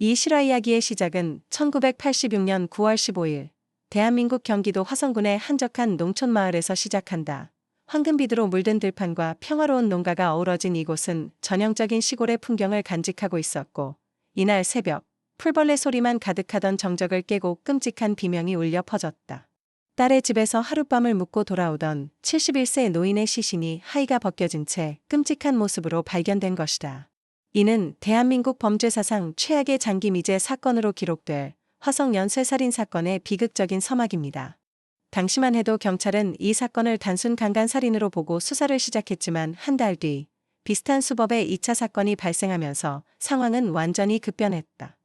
이 실화 이야기의 시작은 1986년 9월 15일 대한민국 경기도 화성군의 한적한 농촌 마을에서 시작한다. 황금비두로 물든 들판과 평화로운 농가가 어우러진 이곳은 전형적인 시골의 풍경을 간직하고 있었고, 이날 새벽 풀벌레 소리만 가득하던 정적을 깨고 끔찍한 비명이 울려 퍼졌다. 딸의 집에서 하룻밤을 묵고 돌아오던 71세 노인의 시신이 하의가 벗겨진 채 끔찍한 모습으로 발견된 것이다. 이는 대한민국 범죄사상 최악의 장기미제 사건으로 기록될 화성 연쇄살인 사건의 비극적인 서막입니다. 당시만 해도 경찰은 이 사건을 단순 강간살인으로 보고 수사를 시작했지만 한 달 뒤 비슷한 수법의 2차 사건이 발생하면서 상황은 완전히 급변했다.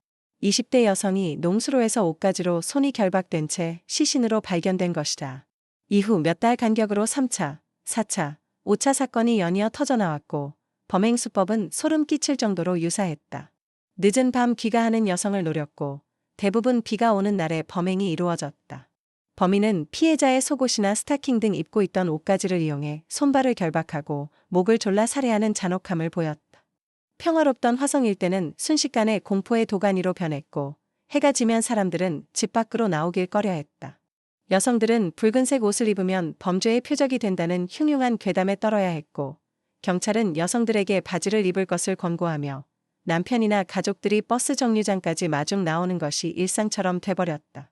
20대 여성이 농수로에서 옷가지로 손이 결박된 채 시신으로 발견된 것이다. 이후 몇 달 간격으로 3차, 4차, 5차 사건이 연이어 터져나왔고, 범행 수법은 소름 끼칠 정도로 유사했다. 늦은 밤 귀가하는 여성을 노렸고, 대부분 비가 오는 날에 범행이 이루어졌다. 범인은 피해자의 속옷이나 스타킹 등 입고 있던 옷가지를 이용해 손발을 결박하고 목을 졸라 살해하는 잔혹함을 보였다. 평화롭던 화성 일대는 순식간에 공포의 도가니로 변했고, 해가 지면 사람들은 집 밖으로 나오길 꺼려했다. 여성들은 붉은색 옷을 입으면 범죄의 표적이 된다는 흉흉한 괴담에 떨어야 했고, 경찰은 여성들에게 바지를 입을 것을 권고하며 남편이나 가족들이 버스 정류장까지 마중 나오는 것이 일상처럼 돼버렸다.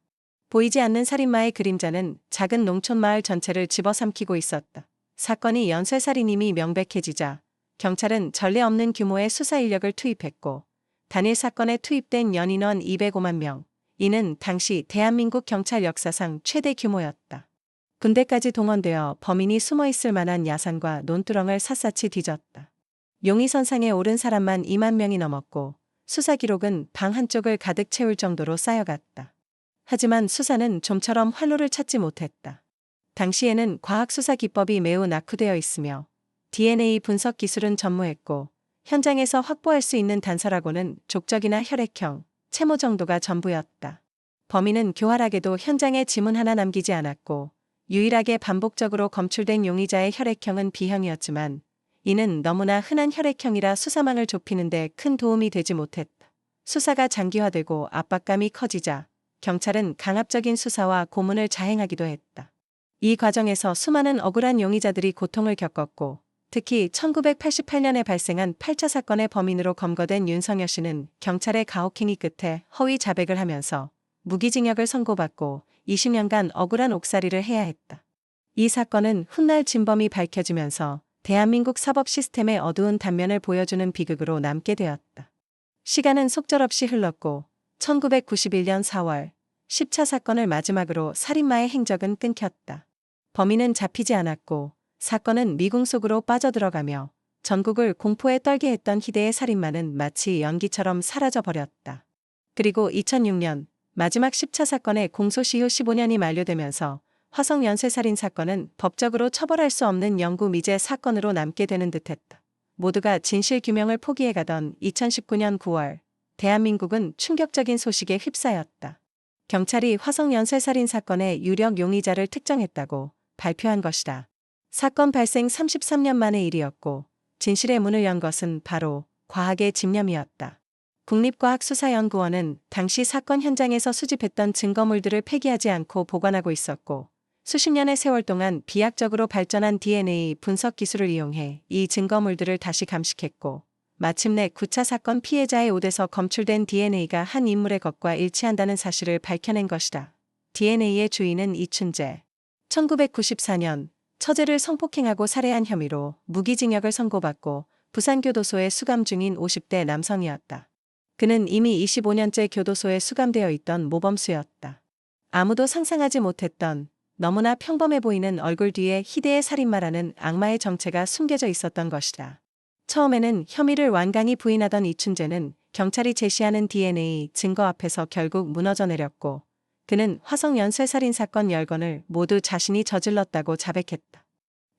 보이지 않는 살인마의 그림자는 작은 농촌 마을 전체를 집어삼키고 있었다. 사건이 연쇄살인임이 명백해지자 경찰은 전례 없는 규모의 수사 인력을 투입했고, 단일 사건에 투입된 연인원 205만 명, 이는 당시 대한민국 경찰 역사상 최대 규모였다. 군대까지 동원되어 범인이 숨어있을 만한 야산과 논두렁을 샅샅이 뒤졌다. 용의선상에 오른 사람만 2만 명이 넘었고, 수사 기록은 방 한쪽을 가득 채울 정도로 쌓여갔다. 하지만 수사는 좀처럼 활로를 찾지 못했다. 당시에는 과학수사 기법이 매우 낙후되어 있으며 DNA 분석 기술은 전무했고, 현장에서 확보할 수 있는 단서라고는 족적이나 혈액형, 채모 정도가 전부였다. 범인은 교활하게도 현장에 지문 하나 남기지 않았고, 유일하게 반복적으로 검출된 용의자의 혈액형은 B형이었지만 이는 너무나 흔한 혈액형이라 수사망을 좁히는 데 큰 도움이 되지 못했다. 수사가 장기화되고 압박감이 커지자 경찰은 강압적인 수사와 고문을 자행하기도 했다. 이 과정에서 수많은 억울한 용의자들이 고통을 겪었고, 특히 1988년에 발생한 8차 사건의 범인으로 검거된 윤성여 씨는 경찰의 가혹행위 끝에 허위 자백을 하면서 무기징역을 선고받고 20년간 억울한 옥살이를 해야 했다. 이 사건은 훗날 진범이 밝혀지면서 대한민국 사법 시스템의 어두운 단면을 보여주는 비극으로 남게 되었다. 시간은 속절없이 흘렀고 1991년 4월 10차 사건을 마지막으로 살인마의 행적은 끊겼다. 범인은 잡히지 않았고 사건은 미궁 속으로 빠져들어가며 전국을 공포에 떨게 했던 희대의 살인마는 마치 연기처럼 사라져버렸다. 그리고 2006년 마지막 10차 사건의 공소시 효 15년이 만료되면서 화성 연쇄살인 사건은 법적으로 처벌할 수 없는 영구 미제 사건으로 남게 되는 듯했다. 모두가 진실 규명을 포기해가던 2019년 9월 대한민국은 충격적인 소식에 휩싸였다. 경찰이 화성 연쇄살인 사건의 유력 용의자를 특정했다고 발표한 것이다. 사건 발생 33년 만의 일이었고 진실의 문을 연 것은 바로 과학의 집념이었다. 국립과학수사연구원은 당시 사건 현장에서 수집했던 증거물들을 폐기하지 않고 보관하고 있었고, 수십 년의 세월 동안 비약적으로 발전한 DNA 분석 기술을 이용해 이 증거물들을 다시 감식했고, 마침내 9차 사건 피해자의 옷에서 검출된 DNA가 한 인물의 것과 일치한다는 사실을 밝혀낸 것이다. DNA의 주인은 이춘재. 1994년 처제를 성폭행하고 살해한 혐의로 무기징역을 선고받고 부산교도소에 수감 중인 50대 남성이었다. 그는 이미 25년째 교도소에 수감되어 있던 모범수였다. 아무도 상상하지 못했던 너무나 평범해 보이는 얼굴 뒤에 희대의 살인마라는 악마의 정체가 숨겨져 있었던 것이다. 처음에는 혐의를 완강히 부인하던 이춘재는 경찰이 제시하는 DNA 증거 앞에서 결국 무너져 내렸고, 그는 화성 연쇄살인 사건 10건을 모두 자신이 저질렀다고 자백했다.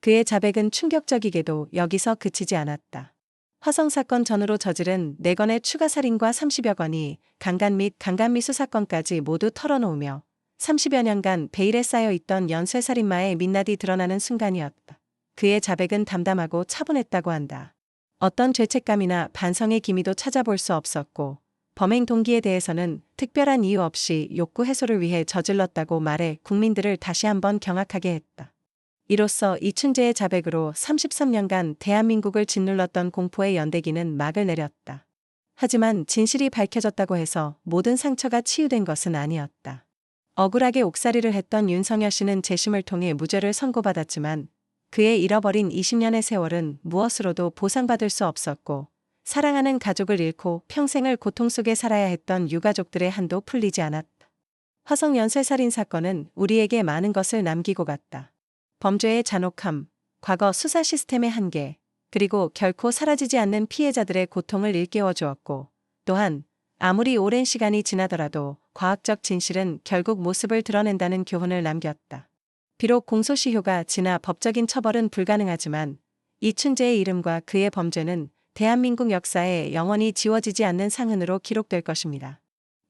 그의 자백은 충격적이게도 여기서 그치지 않았다. 화성 사건 전후로 저지른 4건의 추가 살인과 30여 건이 강간 및 강간미수 사건까지 모두 털어놓으며 30여 년간 베일에 쌓여 있던 연쇄살인마의 민낯이 드러나는 순간이었다. 그의 자백은 담담하고 차분했다고 한다. 어떤 죄책감이나 반성의 기미도 찾아볼 수 없었고, 범행 동기에 대해서는 특별한 이유 없이 욕구 해소를 위해 저질렀다고 말해 국민들을 다시 한번 경악하게 했다. 이로써 이춘재의 자백으로 33년간 대한민국을 짓눌렀던 공포의 연대기는 막을 내렸다. 하지만 진실이 밝혀졌다고 해서 모든 상처가 치유된 것은 아니었다. 억울하게 옥살이를 했던 윤석열 씨는 재심을 통해 무죄를 선고받았지만 그의 잃어버린 20년의 세월은 무엇으로도 보상받을 수 없었고 사랑하는 가족을 잃고 평생을 고통 속에 살아야 했던 유가족들의 한도 풀리지 않았다. 화성 연쇄살인 사건은 우리에게 많은 것을 남기고 갔다. 범죄의 잔혹함, 과거 수사 시스템의 한계, 그리고 결코 사라지지 않는 피해자들의 고통을 일깨워 주었고, 또한 아무리 오랜 시간이 지나더라도 과학적 진실은 결국 모습을 드러낸다는 교훈을 남겼다. 비록 공소시효가 지나 법적인 처벌은 불가능하지만 이춘재의 이름과 그의 범죄는 대한민국 역사에 영원히 지워지지 않는 상흔으로 기록될 것입니다.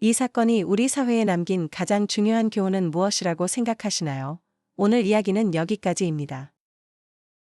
이 사건이 우리 사회에 남긴 가장 중요한 교훈은 무엇이라고 생각하시나요? 오늘 이야기는 여기까지입니다.